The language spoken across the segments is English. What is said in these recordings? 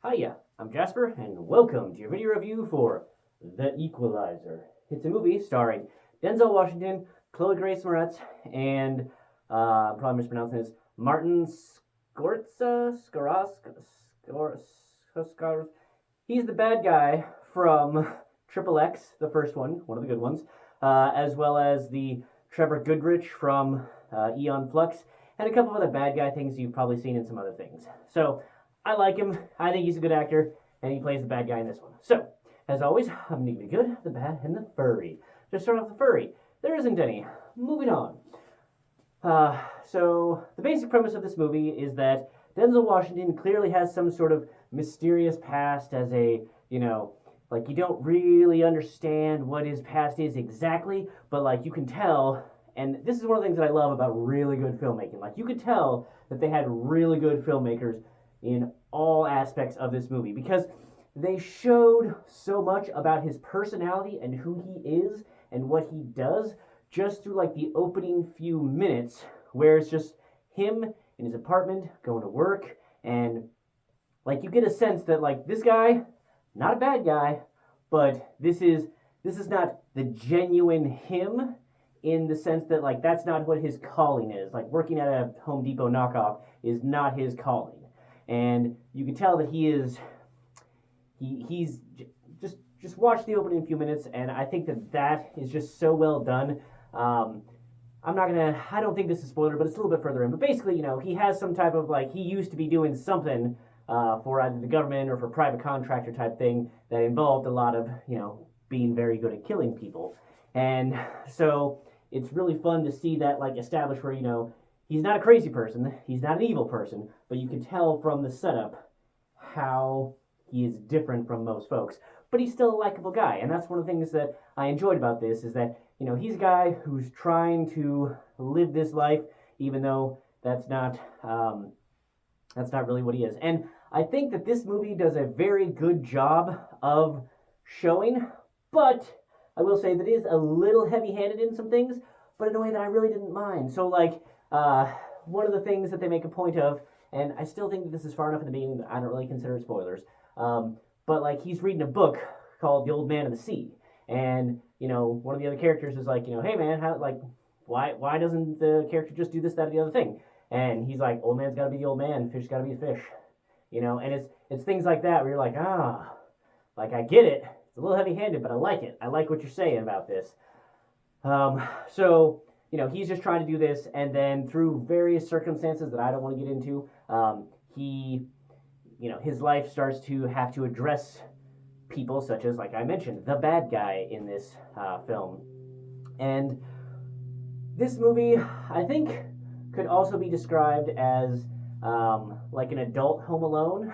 Hiya, I'm Jasper, and welcome to your video review for The Equalizer. It's a movie starring Denzel Washington, Chloe Grace Moretz, and I'm probably mispronouncing this, Martin Scorza, Scoras. He's the bad guy from Triple X, the first one of the good ones, as well as the Trevor Goodrich from Eon Flux, and a couple of other bad guy things you've probably seen in some other things. So I like him. I think he's a good actor, and he plays the bad guy in this one. So, as always, I'm the good, the bad, and the furry. Just start off the furry. There isn't any. Moving on. So, the basic premise of this movie is that Denzel Washington clearly has some sort of mysterious past as a, like you don't really understand what his past is exactly, but like you can tell, and this is one of the things that I love about really good filmmaking. Like you could tell that they had really good filmmakers in all aspects of this movie because they showed so much about his personality and who he is and what he does just through like the opening few minutes where it's just him in his apartment going to work, and like you get a sense that like this guy, not a bad guy, but this is not the genuine him, in the sense that like that's not what his calling is. Like working at a Home Depot knockoff is not his calling. And you can tell that he's just watch the opening few minutes, and I think that is just so well done. I don't think this is a spoiler, but it's a little bit further in. But basically, he has some type of like, he used to be doing something for either the government or for private contractor type thing that involved a lot of, being very good at killing people. And so it's really fun to see that like established where, he's not a crazy person, he's not an evil person, but you can tell from the setup how he is different from most folks. But he's still a likable guy, and that's one of the things that I enjoyed about this, is that, he's a guy who's trying to live this life, even though that's not really what he is. And I think that this movie does a very good job of showing, but I will say that it is a little heavy-handed in some things, but in a way that I really didn't mind. So, like, one of the things that they make a point of, and I still think that this is far enough in the beginning that I don't really consider it spoilers, but, like, he's reading a book called The Old Man and the Sea, and, one of the other characters is like, hey, man, why doesn't the character just do this, that, or the other thing? And he's like, old man's got to be the old man, fish got to be the fish, and it's things like that where you're like, like, I get it. It's a little heavy-handed, but I like it. I like what you're saying about this. So, he's just trying to do this, and then through various circumstances that I don't want to get into, his life starts to have to address people such as, like I mentioned, the bad guy in this film. And this movie, I think, could also be described as like an adult Home Alone.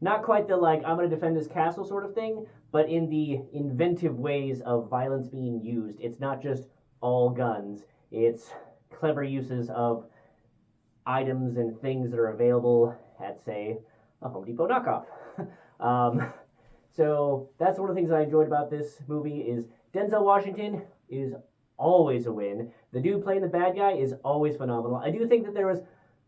Not quite the, like, I'm going to defend this castle sort of thing, but in the inventive ways of violence being used. It's not just all guns. It's clever uses of items and things that are available at, say, a Home Depot knockoff. So that's one of the things that I enjoyed about this movie is Denzel Washington is always a win. The dude playing the bad guy is always phenomenal. I do think that there was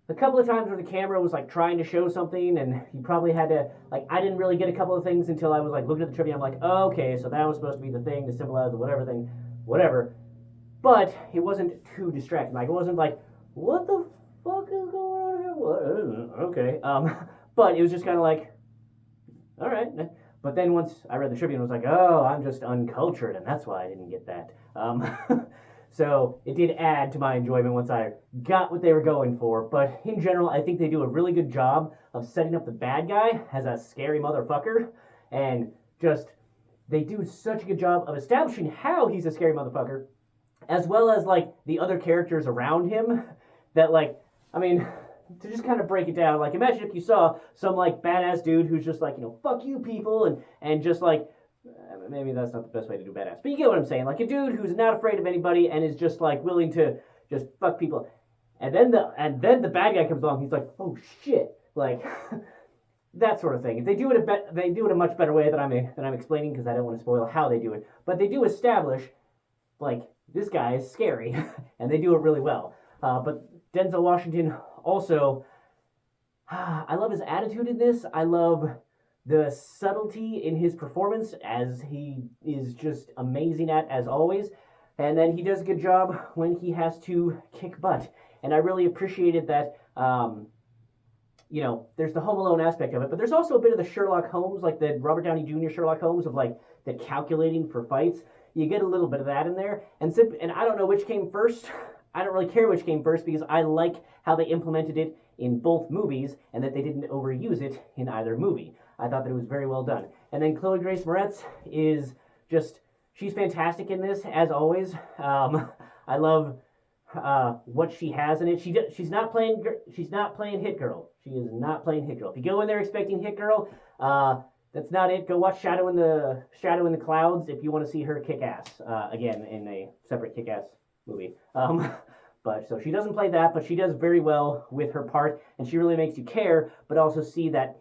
a couple of times where the camera was like trying to show something, and he probably had to, like, I didn't really get a couple of things until I was like looking at the trivia. I'm like, oh, okay, so that was supposed to be the thing to symbolize the whatever thing, whatever. But it wasn't too distracting. Like, it wasn't like, what the fuck is going on here? What? Okay. But it was just kind of like, all right. But then once I read the trivia, I was like, oh, I'm just uncultured, and that's why I didn't get that. So it did add to my enjoyment once I got what they were going for. But in general, I think they do a really good job of setting up the bad guy as a scary motherfucker. And just, they do such a good job of establishing how he's a scary motherfucker, as well as, like, the other characters around him. That, like, I mean, to just kind of break it down, like, imagine if you saw some, like, badass dude who's just like, fuck you people, and just, like, maybe that's not the best way to do badass, but you get what I'm saying. Like a dude who's not afraid of anybody and is just like willing to just fuck people. And then the bad guy comes along. He's like, oh shit, like that sort of thing. They do it a much better way than I'm explaining, because I don't want to spoil how they do it. But they do establish, like, this guy is scary, and they do it really well. But Denzel Washington also, I love his attitude in this. I love the subtlety in his performance, as he is just amazing at, as always. And then he does a good job when he has to kick butt. And I really appreciated that. There's the Home Alone aspect of it, but there's also a bit of the Sherlock Holmes, like the Robert Downey Jr. Sherlock Holmes, of like the calculating for fights. You get a little bit of that in there, and I don't know which came first. I don't really care which came first because I like how they implemented it in both movies and that they didn't overuse it in either movie. I thought that it was very well done. And then Chloe Grace Moretz is just, she's fantastic in this, as always. I love what she has in it. She's not playing Hit Girl. She is not playing Hit Girl. If you go in there expecting Hit Girl, that's not it. Go watch Shadow in the Clouds if you want to see her kick ass again in a separate kick ass movie. But so she doesn't play that, but she does very well with her part, and she really makes you care, but also see that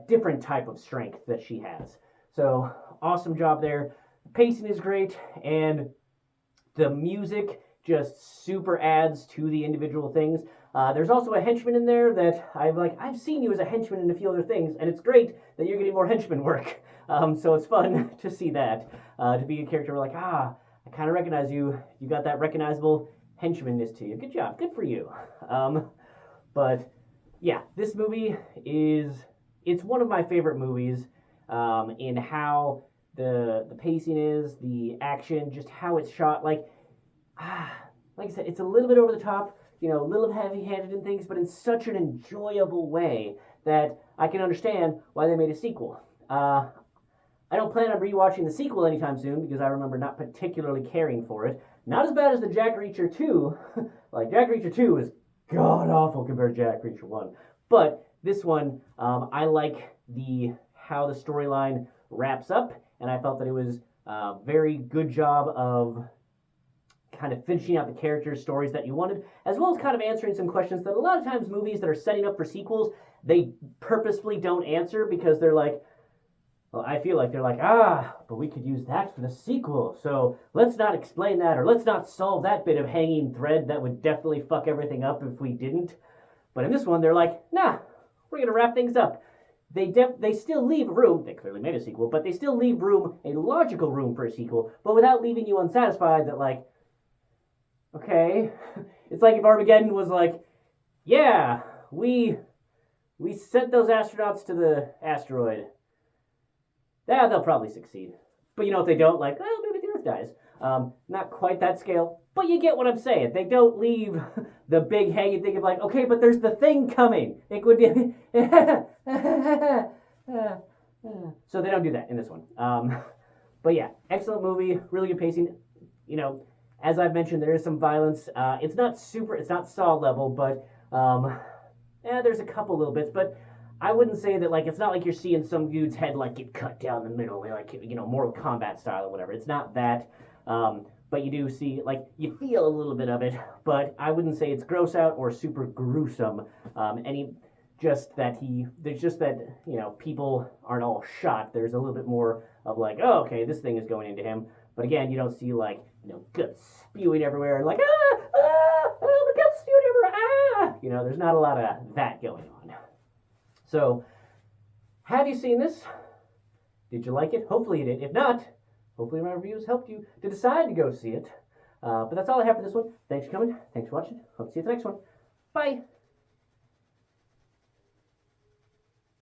different type of strength that she has. So awesome job there. The pacing is great, and the music just super adds to the individual things. There's also a henchman in there that I've seen you as a henchman in a few other things, and it's great that you're getting more henchman work. So it's fun to see that, to be a character where I kind of recognize you. You got that recognizable henchmanness to you. Good job. Good for you. But yeah, this movie it's one of my favorite movies in how the pacing is, the action, just how it's shot. Like I said, it's a little bit over the top, a little heavy-handed in things, but in such an enjoyable way that I can understand why they made a sequel. I don't plan on rewatching the sequel anytime soon because I remember not particularly caring for it. Not as bad as the Jack Reacher 2. Like, Jack Reacher 2 is god-awful compared to Jack Reacher 1. But this one, I like how the storyline wraps up, and I felt that it was a very good job of kind of finishing out the characters' stories that you wanted, as well as kind of answering some questions that a lot of times movies that are setting up for sequels, they purposefully don't answer because they're like, well, I feel like they're like, but we could use that for the sequel, so let's not explain that, or let's not solve that bit of hanging thread that would definitely fuck everything up if we didn't. But in this one, they're like, nah, we're going to wrap things up. They still leave room, they clearly made a sequel, but they still leave room, a logical room for a sequel, but without leaving you unsatisfied that like, okay, it's like if Armageddon was like, yeah, we sent those astronauts to the asteroid. Yeah, they'll probably succeed. But if they don't, like, well, maybe the Earth dies. Not quite that scale, but you get what I'm saying. They don't leave the big hanging thing of like, okay, but there's the thing coming. It would be... So they don't do that in this one. But yeah, excellent movie, really good pacing. As I've mentioned, there is some violence. It's not Saw level, but there's a couple little bits, but I wouldn't say that, like, it's not like you're seeing some dude's head, like, get cut down the middle, like, Mortal Kombat style or whatever. It's not that, but you do see, like, you feel a little bit of it, but I wouldn't say it's gross out or super gruesome. There's just that, people aren't all shot. There's a little bit more of, like, oh, okay, this thing is going into him. But again, you don't see, like, guts spewing everywhere, and like, the guts spewing everywhere, there's not a lot of that going on. So, have you seen this? Did you like it? Hopefully you did. If not, hopefully my reviews helped you to decide to go see it. But that's all I have for this one. Thanks for coming. Thanks for watching. Hope to see you at the next one. Bye.